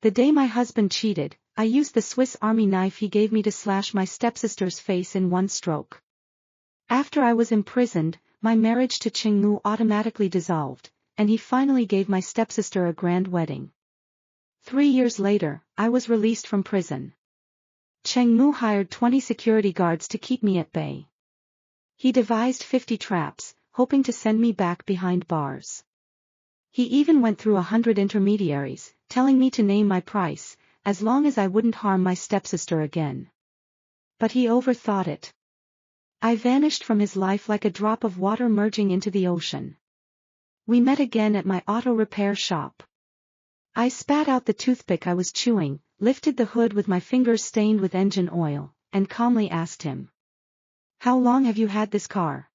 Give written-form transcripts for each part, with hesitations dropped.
The day my husband cheated, I used the Swiss Army knife he gave me to slash my stepsister's face in one stroke. After I was imprisoned, my marriage to Cheng-Mu automatically dissolved, and he finally gave my stepsister a grand wedding. 3 years later, I was released from prison. Cheng-Mu hired 20 security guards to keep me at bay. He devised 50 traps, hoping to send me back behind bars. He even went through 100 intermediaries, telling me to name my price, as long as I wouldn't harm my stepsister again. But he overthought it. I vanished from his life like a drop of water merging into the ocean. We met again at my auto repair shop. I spat out the toothpick I was chewing, lifted the hood with my fingers stained with engine oil, and calmly asked him, "How long have you had this car?"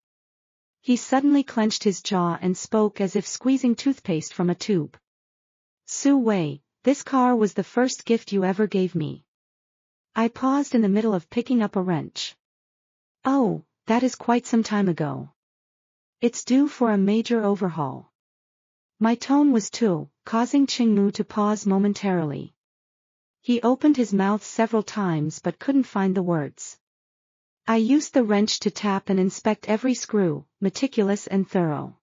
He suddenly clenched his jaw and spoke as if squeezing toothpaste from a tube. "Su Wei, this car was the first gift you ever gave me." I paused in the middle of picking up a wrench. "Oh, that is quite some time ago. It's due for a major overhaul." My tone was too, causing Cheng-Mu to pause momentarily. He opened his mouth several times but couldn't find the words. I used the wrench to tap and inspect every screw, meticulous and thorough.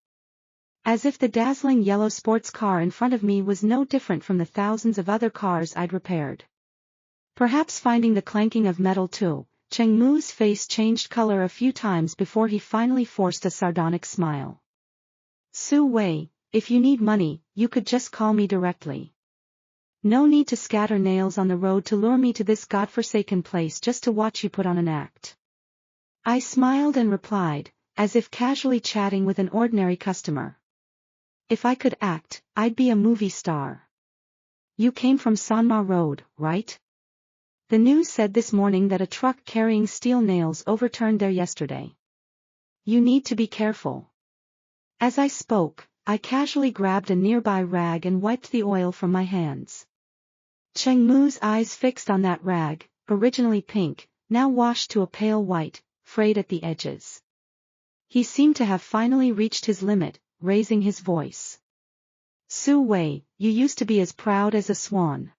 As if the dazzling yellow sports car in front of me was no different from the thousands of other cars I'd repaired. Perhaps finding the clanking of metal too, Cheng-Mu's face changed color a few times before he finally forced a sardonic smile. "Su Wei, if you need money, you could just call me directly. No need to scatter nails on the road to lure me to this godforsaken place just to watch you put on an act." I smiled and replied, as if casually chatting with an ordinary customer. "If I could act, I'd be a movie star." "You came from Sanma Road, right? The news said this morning that a truck carrying steel nails overturned there yesterday. You need to be careful." As I spoke, I casually grabbed a nearby rag and wiped the oil from my hands. Cheng-Mu's eyes fixed on that rag, originally pink, now washed to a pale white, frayed at the edges. He seemed to have finally reached his limit, raising his voice. "Su Wei, you used to be as proud as a swan.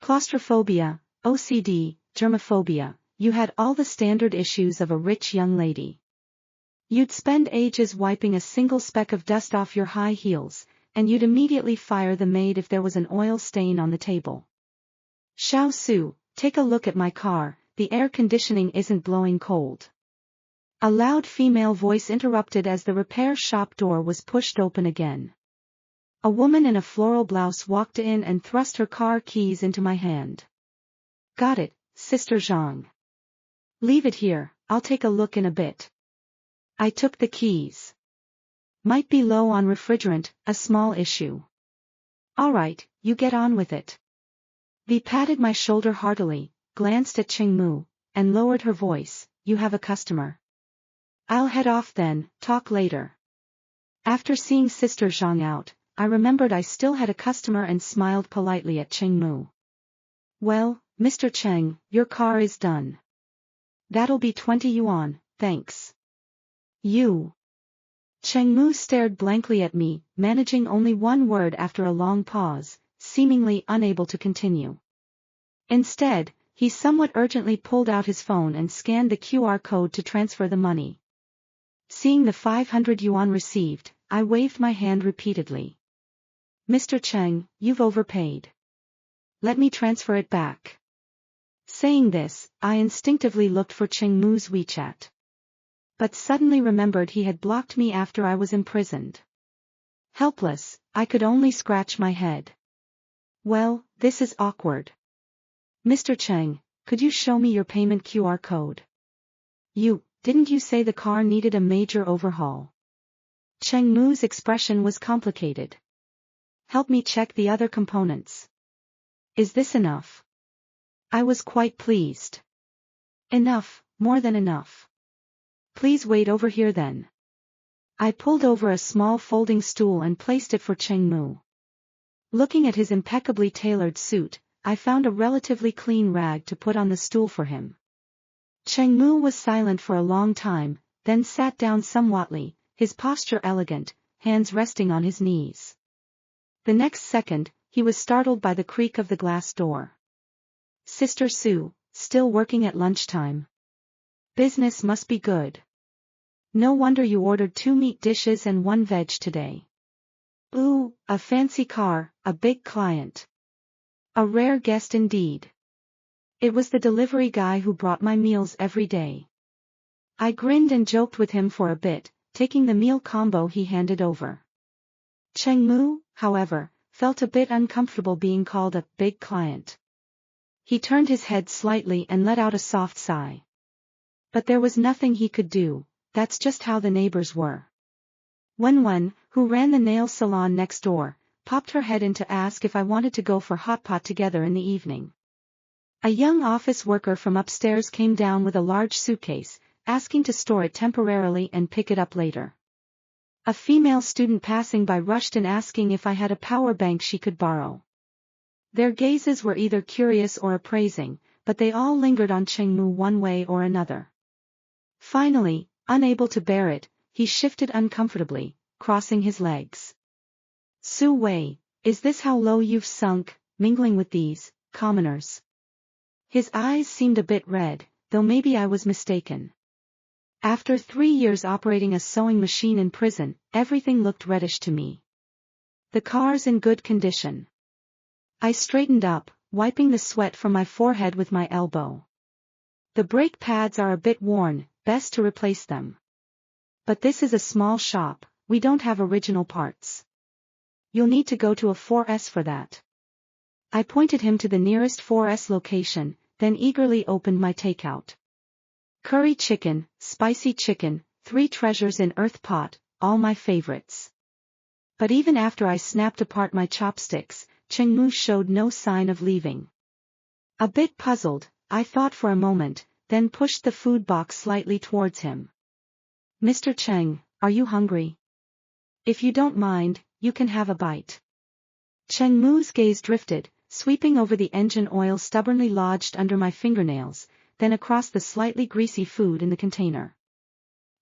Claustrophobia, OCD, germophobia, you had all the standard issues of a rich young lady. You'd spend ages wiping a single speck of dust off your high heels, and you'd immediately fire the maid if there was an oil stain on the table. Xiao Su, take a look at my car, the air conditioning isn't blowing cold." A loud female voice interrupted as the repair shop door was pushed open again. A woman in a floral blouse walked in and thrust her car keys into my hand. "Got it, Sister Zhang. Leave it here, I'll take a look in a bit." I took the keys. "Might be low on refrigerant, a small issue." "All right, you get on with it." Vi patted my shoulder heartily, glanced at Cheng-Mu, and lowered her voice, "You have a customer. I'll head off then, talk later." After seeing Sister Zhang out, I remembered I still had a customer and smiled politely at Cheng-Mu. "Well, Mr. Cheng, your car is done. That'll be 20 yuan, thanks." "You." Cheng-Mu stared blankly at me, managing only one word after a long pause, seemingly unable to continue. Instead, he somewhat urgently pulled out his phone and scanned the QR code to transfer the money. Seeing the 500 yuan received, I waved my hand repeatedly. "Mr. Cheng, you've overpaid. Let me transfer it back." Saying this, I instinctively looked for Cheng-Mu's WeChat. But suddenly remembered he had blocked me after I was imprisoned. Helpless, I could only scratch my head. "Well, this is awkward. Mr. Cheng, could you show me your payment QR code?" Didn't you say the car needed a major overhaul?" Cheng-Mu's expression was complicated. "Help me check the other components. Is this enough?" I was quite pleased. "Enough, more than enough." "Please wait over here then." I pulled over a small folding stool and placed it for Cheng-Mu. Looking at his impeccably tailored suit, I found a relatively clean rag to put on the stool for him. Cheng-Mu was silent for a long time, then sat down somewhatly, his posture elegant, hands resting on his knees. The next second, he was startled by the creak of the glass door. Sister Sue, still working at lunchtime. Business must be good. No wonder you ordered 2 meat dishes and 1 veg today. Ooh, a fancy car, a big client. A rare guest indeed. It was the delivery guy who brought my meals every day. I grinned and joked with him for a bit, taking the meal combo he handed over. Cheng Mu, however, felt a bit uncomfortable being called a big client. He turned his head slightly and let out a soft sigh. But there was nothing he could do, that's just how the neighbors were. Wen, who ran the nail salon next door, popped her head in to ask if I wanted to go for hot pot together in the evening. A young office worker from upstairs came down with a large suitcase, asking to store it temporarily and pick it up later. A female student passing by rushed in asking if I had a power bank she could borrow. Their gazes were either curious or appraising, but they all lingered on Cheng Mu one way or another. Finally, unable to bear it, he shifted uncomfortably, crossing his legs. Su Wei, is this how low you've sunk, mingling with these commoners? His eyes seemed a bit red, though maybe I was mistaken. After 3 years operating a sewing machine in prison, everything looked reddish to me. The car's in good condition. I straightened up, wiping the sweat from my forehead with my elbow. The brake pads are a bit worn, best to replace them. But this is a small shop, we don't have original parts. You'll need to go to a 4S for that. I pointed him to the nearest 4S location, then eagerly opened my takeout. Curry chicken, spicy chicken, 3 treasures in earth pot, all my favorites. But even after I snapped apart my chopsticks, Cheng Mu showed no sign of leaving. A bit puzzled, I thought for a moment, then pushed the food box slightly towards him. Mr. Cheng, are you hungry? If you don't mind, you can have a bite. Cheng Mu's gaze drifted, sweeping over the engine oil stubbornly lodged under my fingernails, then across the slightly greasy food in the container.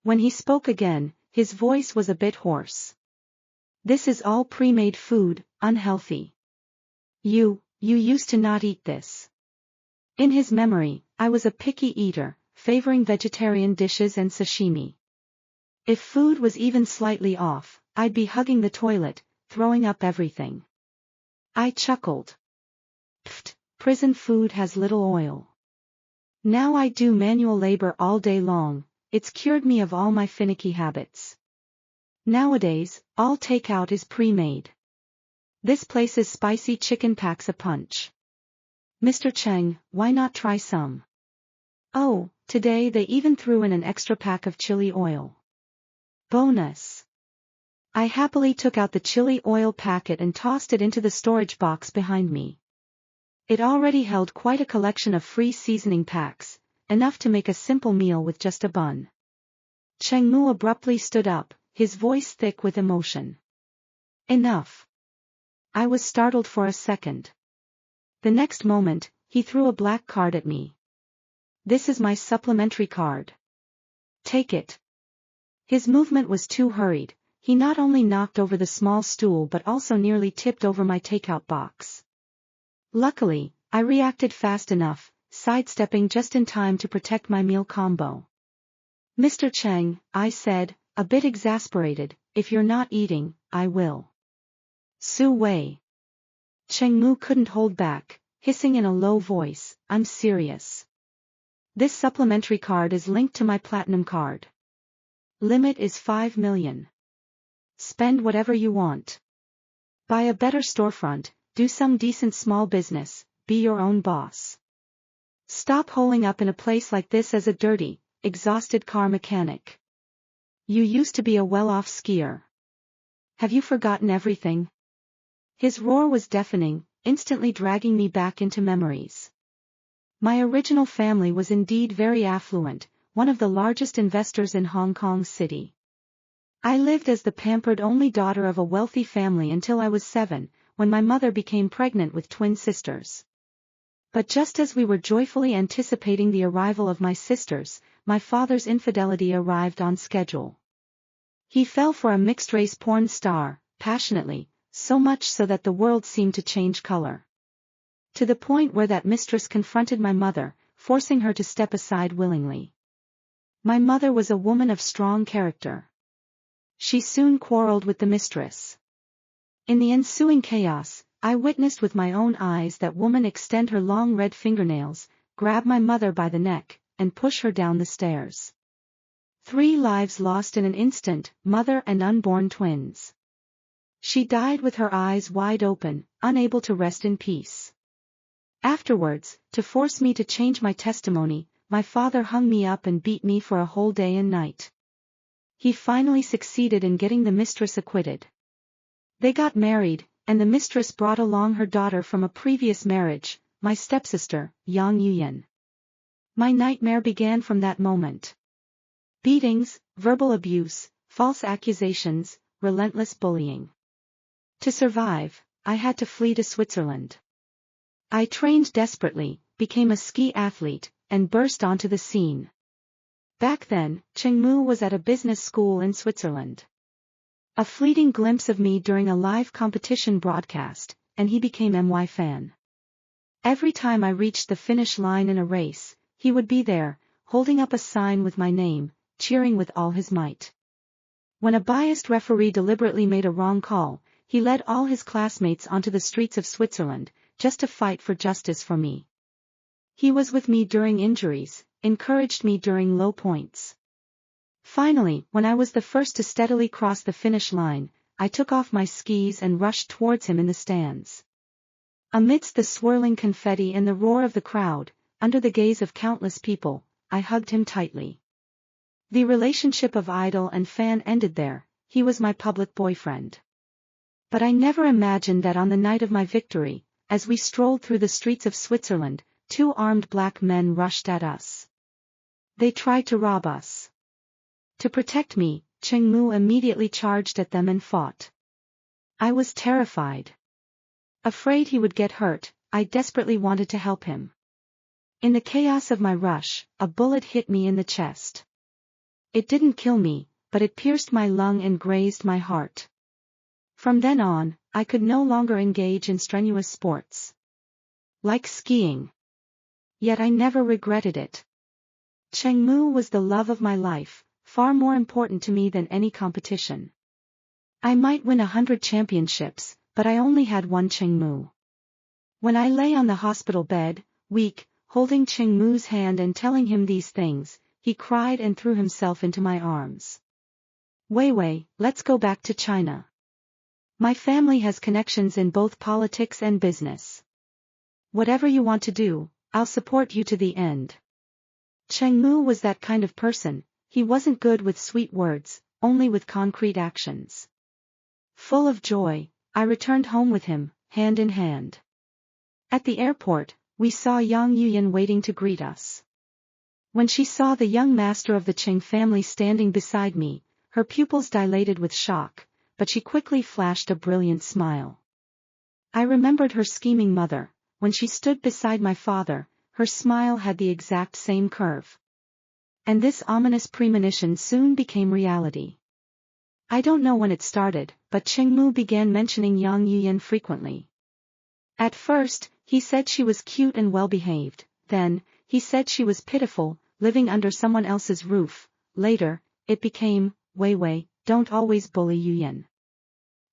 When he spoke again, his voice was a bit hoarse. This is all pre-made food, unhealthy. You used to not eat this. In his memory, I was a picky eater, favoring vegetarian dishes and sashimi. If food was even slightly off, I'd be hugging the toilet, throwing up everything. I chuckled. Pfft, prison food has little oil. Now I do manual labor all day long, it's cured me of all my finicky habits. Nowadays, all takeout is pre-made. This place's spicy chicken packs a punch. Mr. Cheng, why not try some? Oh, today they even threw in an extra pack of chili oil. Bonus. I happily took out the chili oil packet and tossed it into the storage box behind me. It already held quite a collection of free seasoning packs, enough to make a simple meal with just a bun. Cheng Mu abruptly stood up, his voice thick with emotion. Enough. I was startled for a second. The next moment, he threw a black card at me. This is my supplementary card. Take it. His movement was too hurried, he not only knocked over the small stool but also nearly tipped over my takeout box. Luckily, I reacted fast enough, sidestepping just in time to protect my meal combo. Mr. Cheng, I said, a bit exasperated, if you're not eating, I will. Su Wei. Cheng Mu couldn't hold back, hissing in a low voice, I'm serious. This supplementary card is linked to my platinum card. Limit is 5 million. Spend whatever you want. Buy a better storefront, do some decent small business, be your own boss. Stop holing up in a place like this as a dirty, exhausted car mechanic. You used to be a well-off skier. Have you forgotten everything? His roar was deafening, instantly dragging me back into memories. My original family was indeed very affluent, one of the largest investors in Hong Kong City. I lived as the pampered only daughter of a wealthy family until I was 7, when my mother became pregnant with twin sisters. But just as we were joyfully anticipating the arrival of my sisters, my father's infidelity arrived on schedule. He fell for a mixed-race porn star, passionately, so much so that the world seemed to change color. To the point where that mistress confronted my mother, forcing her to step aside willingly. My mother was a woman of strong character. She soon quarreled with the mistress. In the ensuing chaos, I witnessed with my own eyes that woman extend her long red fingernails, grab my mother by the neck, and push her down the stairs. 3 lives lost in an instant, mother and unborn twins. She died with her eyes wide open, unable to rest in peace. Afterwards, to force me to change my testimony, my father hung me up and beat me for a whole day and night. He finally succeeded in getting the mistress acquitted. They got married, and the mistress brought along her daughter from a previous marriage, my stepsister, Yang Yuyan. My nightmare began from that moment. Beatings, verbal abuse, false accusations, relentless bullying. To survive, I had to flee to Switzerland. I trained desperately, became a ski athlete, and burst onto the scene. Back then, Cheng Mu was at a business school in Switzerland. A fleeting glimpse of me during a live competition broadcast, and he became my fan. Every time I reached the finish line in a race, he would be there, holding up a sign with my name, cheering with all his might. When a biased referee deliberately made a wrong call, he led all his classmates onto the streets of Switzerland, just to fight for justice for me. He was with me during injuries, encouraged me during low points. Finally, when I was the first to steadily cross the finish line, I took off my skis and rushed towards him in the stands. Amidst the swirling confetti and the roar of the crowd, under the gaze of countless people, I hugged him tightly. The relationship of idol and fan ended there. He was my public boyfriend. But I never imagined that on the night of my victory, as we strolled through the streets of Switzerland, 2 armed black men rushed at us. They tried to rob us. To protect me, Cheng Mu immediately charged at them and fought. I was terrified. Afraid he would get hurt, I desperately wanted to help him. In the chaos of my rush, a bullet hit me in the chest. It didn't kill me, but it pierced my lung and grazed my heart. From then on, I could no longer engage in strenuous sports. Like skiing. Yet I never regretted it. Cheng Mu was the love of my life, far more important to me than any competition. I might win 100 championships, but I only had one Cheng Mu. When I lay on the hospital bed, weak, holding Cheng Mu's hand and telling him these things, he cried and threw himself into my arms. Wei Wei, let's go back to China. My family has connections in both politics and business. Whatever you want to do, I'll support you to the end. Cheng Mu was that kind of person. He wasn't good with sweet words, only with concrete actions. Full of joy, I returned home with him, hand in hand. At the airport, we saw Yang Yuyan waiting to greet us. When she saw the young master of the Cheng family standing beside me, her pupils dilated with shock, but she quickly flashed a brilliant smile. I remembered her scheming mother. When she stood beside my father, her smile had the exact same curve. And this ominous premonition soon became reality. I don't know when it started, but Cheng Mu began mentioning Yang Yuyan frequently. At first, he said she was cute and well-behaved, then, he said she was pitiful, living under someone else's roof. Later, it became, Wei Wei, don't always bully Yuyan.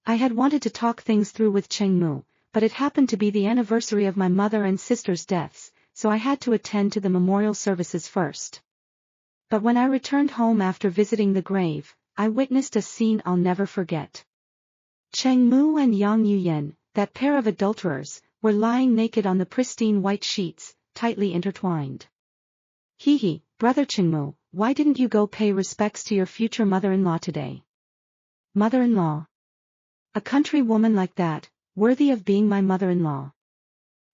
I had wanted to talk things through with Cheng Mu, but it happened to be the anniversary of my mother and sister's deaths, so I had to attend to the memorial services first. But when I returned home after visiting the grave, I witnessed a scene I'll never forget. Cheng Mu and Yang Yuyan, that pair of adulterers, were lying naked on the pristine white sheets, tightly intertwined. Hee, brother Cheng Mu, why didn't you go pay respects to your future mother-in-law today? Mother-in-law? A country woman like that, worthy of being my mother-in-law.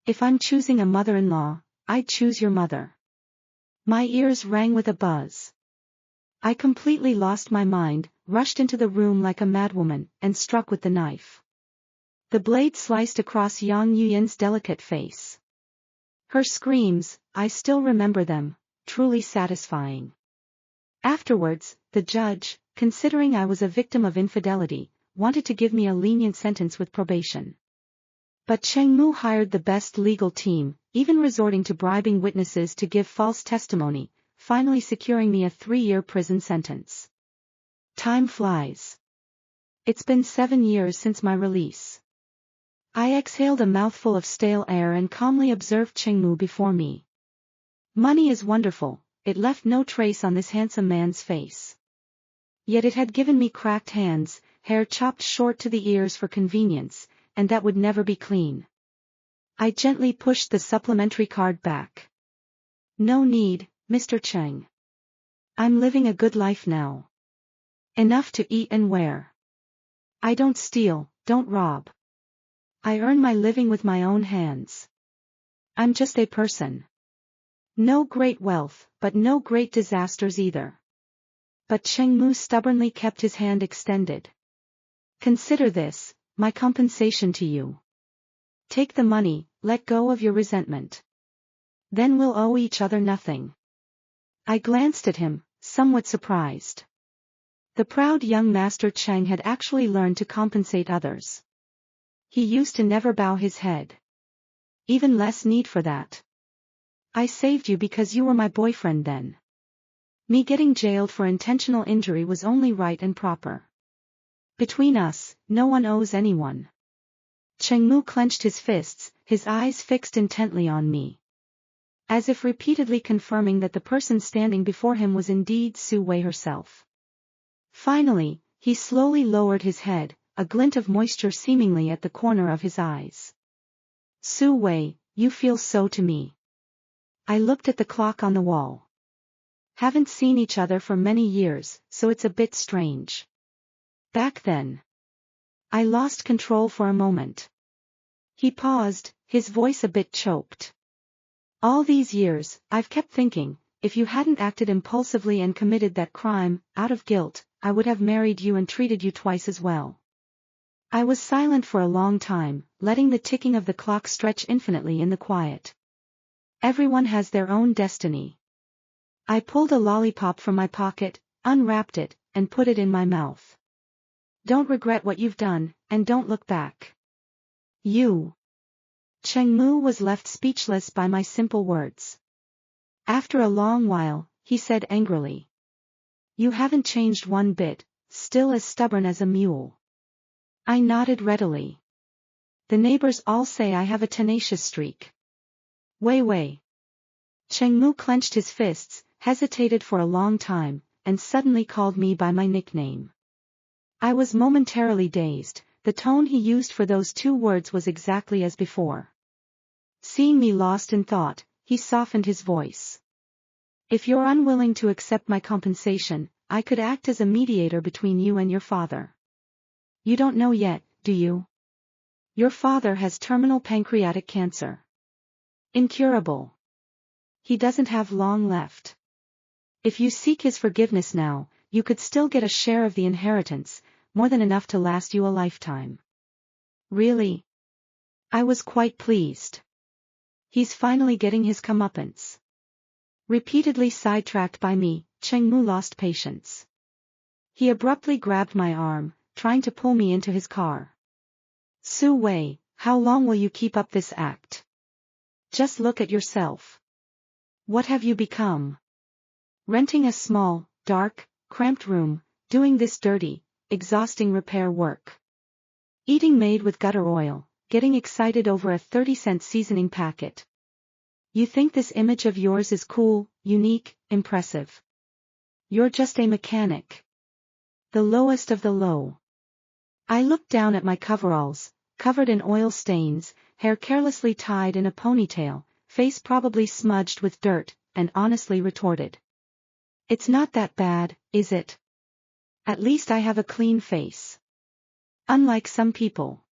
If I'm choosing a mother-in-law, I'd choose your mother. My ears rang with a buzz. I completely lost my mind, rushed into the room like a madwoman, and struck with the knife. The blade sliced across Yang Yuyan's delicate face. Her screams, I still remember them, truly satisfying. Afterwards, the judge, considering I was a victim of infidelity, wanted to give me a lenient sentence with probation. But Cheng Mu hired the best legal team, even resorting to bribing witnesses to give false testimony, finally securing me a 3-year prison sentence. Time flies. It's been 7 years since my release. I exhaled a mouthful of stale air and calmly observed Cheng Mu before me. Money is wonderful, it left no trace on this handsome man's face. Yet it had given me cracked hands, hair chopped short to the ears for convenience, and that would never be clean. I gently pushed the supplementary card back. No need, Mr. Cheng. I'm living a good life now. Enough to eat and wear. I don't steal, don't rob. I earn my living with my own hands. I'm just a person. No great wealth, but no great disasters either. But Cheng Mu stubbornly kept his hand extended. Consider this, my compensation to you. Take the money, let go of your resentment. Then we'll owe each other nothing. I glanced at him, somewhat surprised. The proud young Master Cheng had actually learned to compensate others. He used to never bow his head. Even less need for that. I saved you because you were my boyfriend then. Me getting jailed for intentional injury was only right and proper. Between us, no one owes anyone. Cheng Mu clenched his fists, his eyes fixed intently on me. As if repeatedly confirming that the person standing before him was indeed Su Wei herself. Finally, he slowly lowered his head, a glint of moisture seemingly at the corner of his eyes. Su Wei, you feel so to me. I looked at the clock on the wall. Haven't seen each other for many years, so it's a bit strange. Back then. I lost control for a moment. He paused, his voice a bit choked. All these years, I've kept thinking, if you hadn't acted impulsively and committed that crime, out of guilt, I would have married you and treated you twice as well. I was silent for a long time, letting the ticking of the clock stretch infinitely in the quiet. Everyone has their own destiny. I pulled a lollipop from my pocket, unwrapped it, and put it in my mouth. Don't regret what you've done, and don't look back. You. Cheng Mu was left speechless by my simple words. After a long while, he said angrily. You haven't changed one bit, still as stubborn as a mule. I nodded readily. The neighbors all say I have a tenacious streak. Wei. Cheng Mu clenched his fists, hesitated for a long time, and suddenly called me by my nickname. I was momentarily dazed, the tone he used for those 2 words was exactly as before. Seeing me lost in thought, he softened his voice. If you're unwilling to accept my compensation, I could act as a mediator between you and your father. You don't know yet, do you? Your father has terminal pancreatic cancer. Incurable. He doesn't have long left. If you seek his forgiveness now, you could still get a share of the inheritance, more than enough to last you a lifetime. Really? I was quite pleased. He's finally getting his comeuppance. Repeatedly sidetracked by me, Cheng Mu lost patience. He abruptly grabbed my arm, trying to pull me into his car. Su Wei, how long will you keep up this act? Just look at yourself. What have you become? Renting a small, dark, cramped room, doing this dirty, exhausting repair work. Eating made with gutter oil, getting excited over a 30-cent seasoning packet. You think this image of yours is cool, unique, impressive. You're just a mechanic. The lowest of the low. I looked down at my coveralls, covered in oil stains, hair carelessly tied in a ponytail, face probably smudged with dirt, and honestly retorted. It's not that bad, is it? At least I have a clean face. Unlike some people.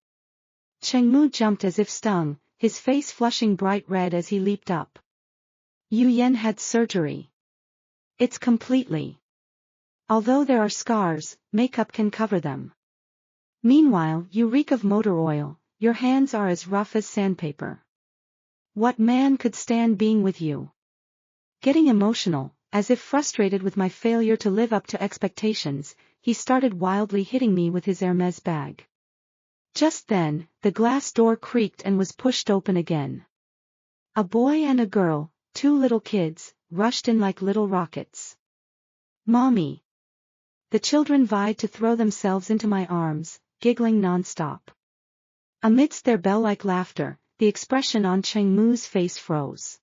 Cheng Mu jumped as if stung, his face flushing bright red as he leaped up. Yu Yan had surgery. It's completely. Although there are scars, makeup can cover them. Meanwhile, you reek of motor oil, your hands are as rough as sandpaper. What man could stand being with you? Getting emotional, as if frustrated with my failure to live up to expectations, he started wildly hitting me with his Hermes bag. Just then, the glass door creaked and was pushed open again. A boy and a girl, two little kids, rushed in like little rockets. "Mommy!" The children vied to throw themselves into my arms, giggling non-stop. Amidst their bell-like laughter, the expression on Cheng Mu's face froze.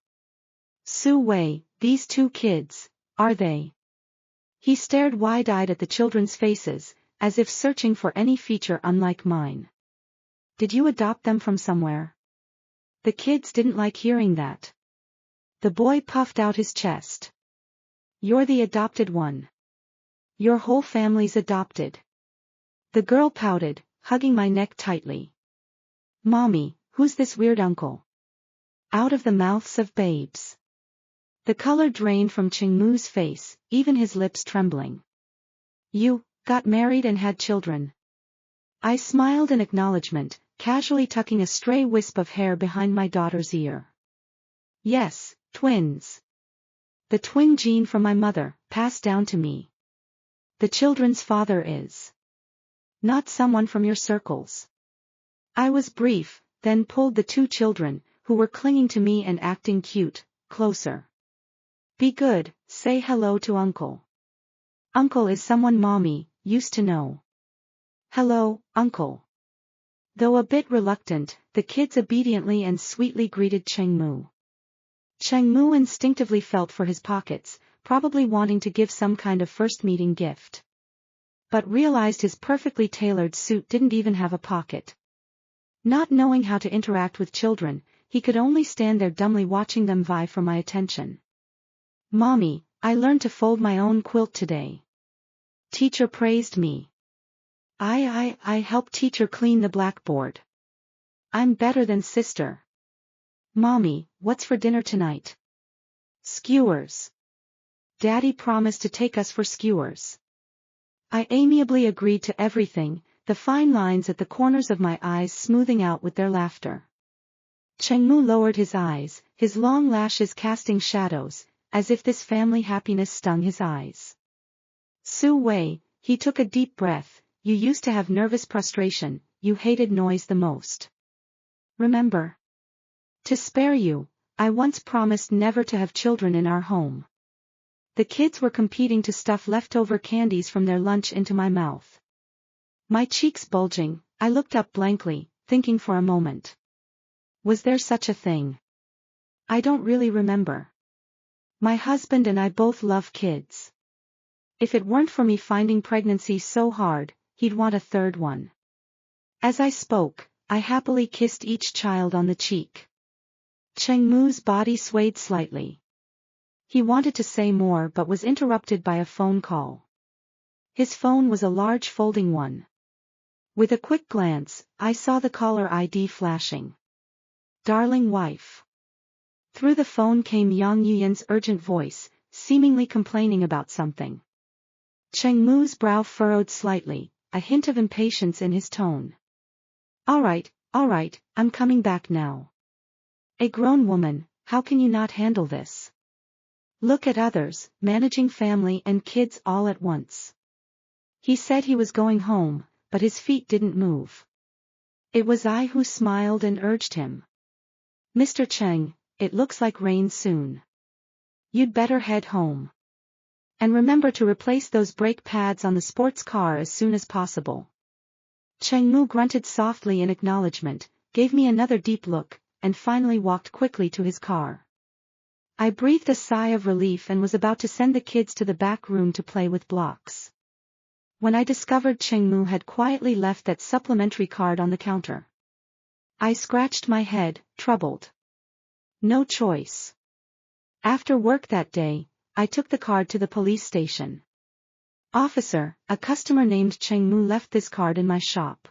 "Su Wei, these two kids, are they?" He stared wide-eyed at the children's faces, as if searching for any feature unlike mine. "Did you adopt them from somewhere?" The kids didn't like hearing that. The boy puffed out his chest. "You're the adopted one. Your whole family's adopted." The girl pouted, hugging my neck tightly. "Mommy, who's this weird uncle?" Out of the mouths of babes. The color drained from Cheng Mu's face, even his lips trembling. "You got married and had children." I smiled in acknowledgement, casually tucking a stray wisp of hair behind my daughter's ear. "Yes, twins. The twin gene from my mother, passed down to me. The children's father is not someone from your circles." I was brief, then pulled the two children, who were clinging to me and acting cute, closer. "Be good, say hello to Uncle. Uncle is someone Mommy used to know." "Hello, Uncle." Though a bit reluctant, the kids obediently and sweetly greeted Cheng Mu. Cheng Mu instinctively felt for his pockets, probably wanting to give some kind of first meeting gift. But realized his perfectly tailored suit didn't even have a pocket. Not knowing how to interact with children, he could only stand there dumbly watching them vie for my attention. "Mommy, I learned to fold my own quilt today. Teacher praised me. I helped teacher clean the blackboard. I'm better than sister. Mommy, what's for dinner tonight?" "Skewers. Daddy promised to take us for skewers." I amiably agreed to everything, the fine lines at the corners of my eyes smoothing out with their laughter. Cheng Mu lowered his eyes, his long lashes casting shadows, as if this family happiness stung his eyes. "Su Wei," he took a deep breath, "you used to have nervous prostration, you hated noise the most. Remember? To spare you, I once promised never to have children in our home." The kids were competing to stuff leftover candies from their lunch into my mouth. My cheeks bulging, I looked up blankly, thinking for a moment. Was there such a thing? I don't really remember. My husband and I both love kids. If it weren't for me finding pregnancy so hard, he'd want a third one. As I spoke, I happily kissed each child on the cheek. Cheng Mu's body swayed slightly. He wanted to say more but was interrupted by a phone call. His phone was a large folding one. With a quick glance, I saw the caller ID flashing. "Darling wife." Through the phone came Yang Yuyan's urgent voice, seemingly complaining about something. Cheng Mu's brow furrowed slightly, a hint of impatience in his tone. All right, I'm coming back now." "A grown woman, how can you not handle this? Look at others, managing family and kids all at once." He said he was going home, but his feet didn't move. It was I who smiled and urged him. "Mr. Cheng, it looks like rain soon. You'd better head home. And remember to replace those brake pads on the sports car as soon as possible." Cheng Mu grunted softly in acknowledgement, gave me another deep look, and finally walked quickly to his car. I breathed a sigh of relief and was about to send the kids to the back room to play with blocks, when I discovered Cheng Mu had quietly left that supplementary card on the counter. I scratched my head, troubled. No choice. After work that day, I took the card to the police station. "Officer, a customer named Cheng Mu left this card in my shop.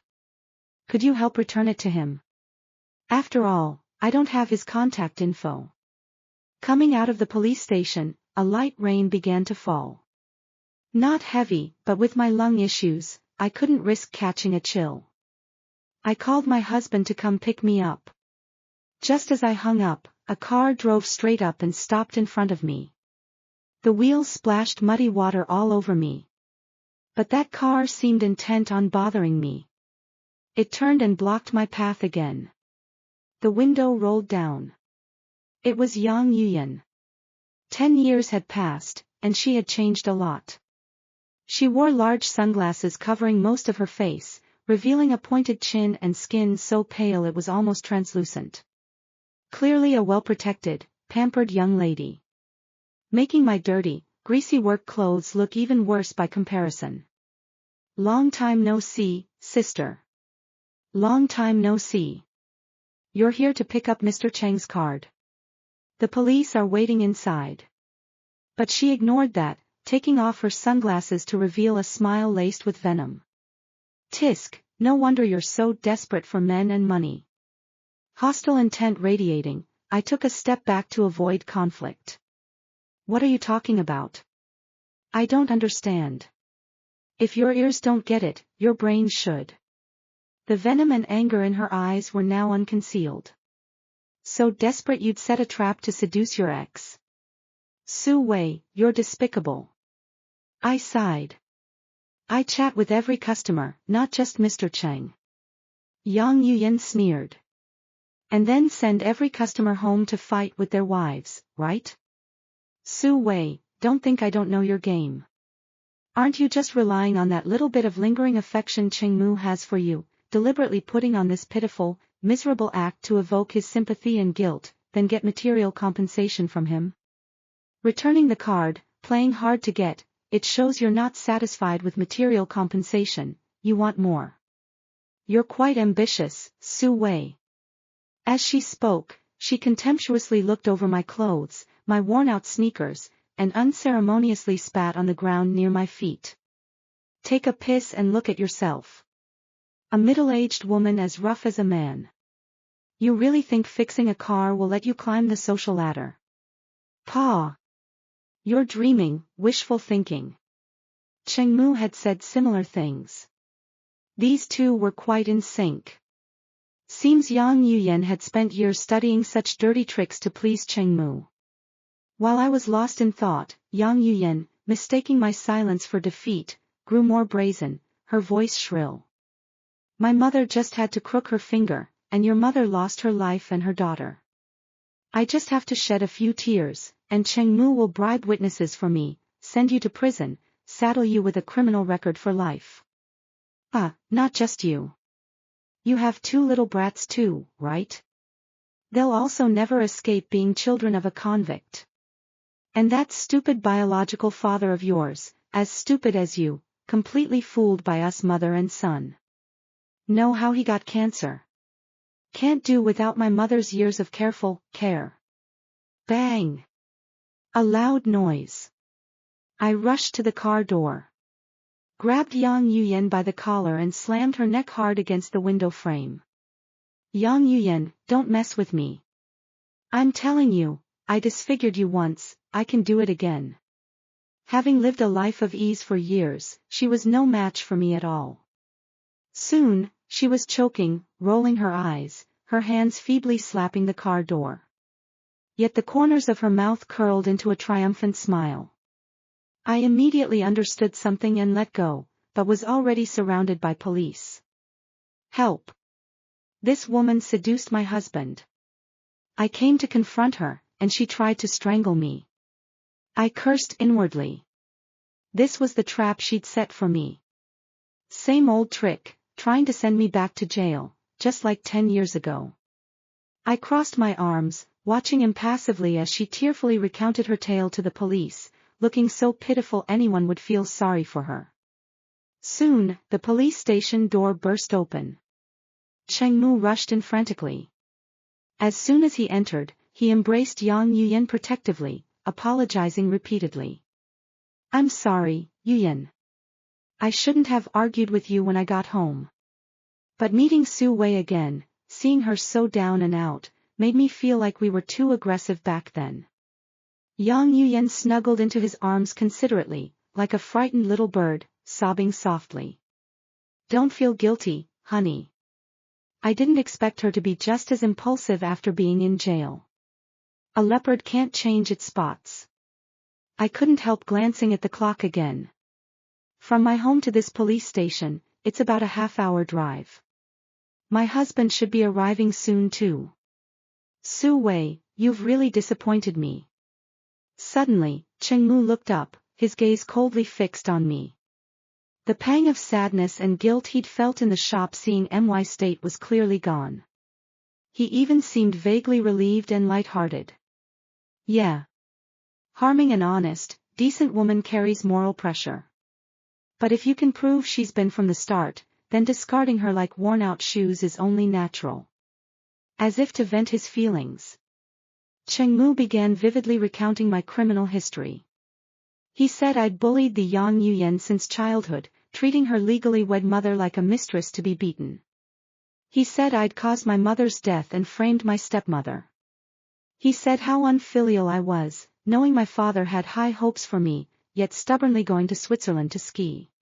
Could you help return it to him? After all, I don't have his contact info." Coming out of the police station, a light rain began to fall. Not heavy, but with my lung issues, I couldn't risk catching a chill. I called my husband to come pick me up. Just as I hung up, a car drove straight up and stopped in front of me. The wheels splashed muddy water all over me. But that car seemed intent on bothering me. It turned and blocked my path again. The window rolled down. It was Yang Yuyan. 10 years had passed, and she had changed a lot. She wore large sunglasses covering most of her face, revealing a pointed chin and skin so pale it was almost translucent. Clearly a well-protected, pampered young lady. Making my dirty, greasy work clothes look even worse by comparison. Long time no see, sister. Long time no see. You're here to pick up Mr. Cheng's card. The police are waiting inside. But she ignored that, taking off her sunglasses to reveal a smile laced with venom. Tisk, no wonder you're so desperate for men and money. Hostile intent radiating, I took a step back to avoid conflict. What are you talking about? I don't understand. If your ears don't get it, your brain should. The venom and anger in her eyes were now unconcealed. So desperate you'd set a trap to seduce your ex. Su Wei, you're despicable. I sighed. I chat with every customer, not just Mr. Cheng. Yang Yuyan sneered. And then send every customer home to fight with their wives, right? Su Wei, don't think I don't know your game. Aren't you just relying on that little bit of lingering affection Cheng Mu has for you, deliberately putting on this pitiful, miserable act to evoke his sympathy and guilt, then get material compensation from him? Returning the card, playing hard to get, it shows you're not satisfied with material compensation, you want more. You're quite ambitious, Su Wei. As she spoke, she contemptuously looked over my clothes, my worn-out sneakers, and unceremoniously spat on the ground near my feet. Take a piss and look at yourself. A middle-aged woman as rough as a man. You really think fixing a car will let you climb the social ladder? Pa! You're dreaming, wishful thinking. Cheng Mu had said similar things. These two were quite in sync. Seems Yang Yuyan had spent years studying such dirty tricks to please Cheng Mu. While I was lost in thought, Yang Yuyan, mistaking my silence for defeat, grew more brazen, her voice shrill. My mother just had to crook her finger, and your mother lost her life and her daughter. I just have to shed a few tears, and Cheng Mu will bribe witnesses for me, send you to prison, saddle you with a criminal record for life. Not just you. You have 2 little brats too, right? They'll also never escape being children of a convict. And that stupid biological father of yours, as stupid as you, completely fooled by us mother and son. Know how he got cancer? Can't do without my mother's years of careful care. Bang! A loud noise. I rushed to the car door. Grabbed Yang Yuyan by the collar and slammed her neck hard against the window frame. Yang Yuyan, don't mess with me. I'm telling you, I disfigured you once, I can do it again. Having lived a life of ease for years, she was no match for me at all. Soon, she was choking, rolling her eyes, her hands feebly slapping the car door. Yet the corners of her mouth curled into a triumphant smile. I immediately understood something and let go, but was already surrounded by police. Help! This woman seduced my husband. I came to confront her, and she tried to strangle me. I cursed inwardly. This was the trap she'd set for me. Same old trick, trying to send me back to jail, just like 10 years ago. I crossed my arms, watching impassively as she tearfully recounted her tale to the police, looking so pitiful anyone would feel sorry for her. Soon, the police station door burst open. Cheng Mu rushed in frantically. As soon as he entered, he embraced Yang Yuyan protectively, apologizing repeatedly. I'm sorry, Yuyan. I shouldn't have argued with you when I got home. But meeting Su Wei again, seeing her so down and out, made me feel like we were too aggressive back then. Yang Yuyan snuggled into his arms considerately, like a frightened little bird, sobbing softly. Don't feel guilty, honey. I didn't expect her to be just as impulsive after being in jail. A leopard can't change its spots. I couldn't help glancing at the clock again. From my home to this police station, it's about a half-hour drive. My husband should be arriving soon too. Su Wei, you've really disappointed me. Suddenly, Chengmu looked up, his gaze coldly fixed on me. The pang of sadness and guilt he'd felt in the shop seeing My state was clearly gone. He even seemed vaguely relieved and light-hearted. Yeah. Harming an honest, decent woman carries moral pressure. But if you can prove she's been from the start, then discarding her like worn-out shoes is only natural. As if to vent his feelings, Chengmu began vividly recounting my criminal history. He said I'd bullied the Yang Yuyan since childhood, treating her legally wed mother like a mistress to be beaten. He said I'd caused my mother's death and framed my stepmother. He said how unfilial I was, knowing my father had high hopes for me, yet stubbornly going to Switzerland to ski.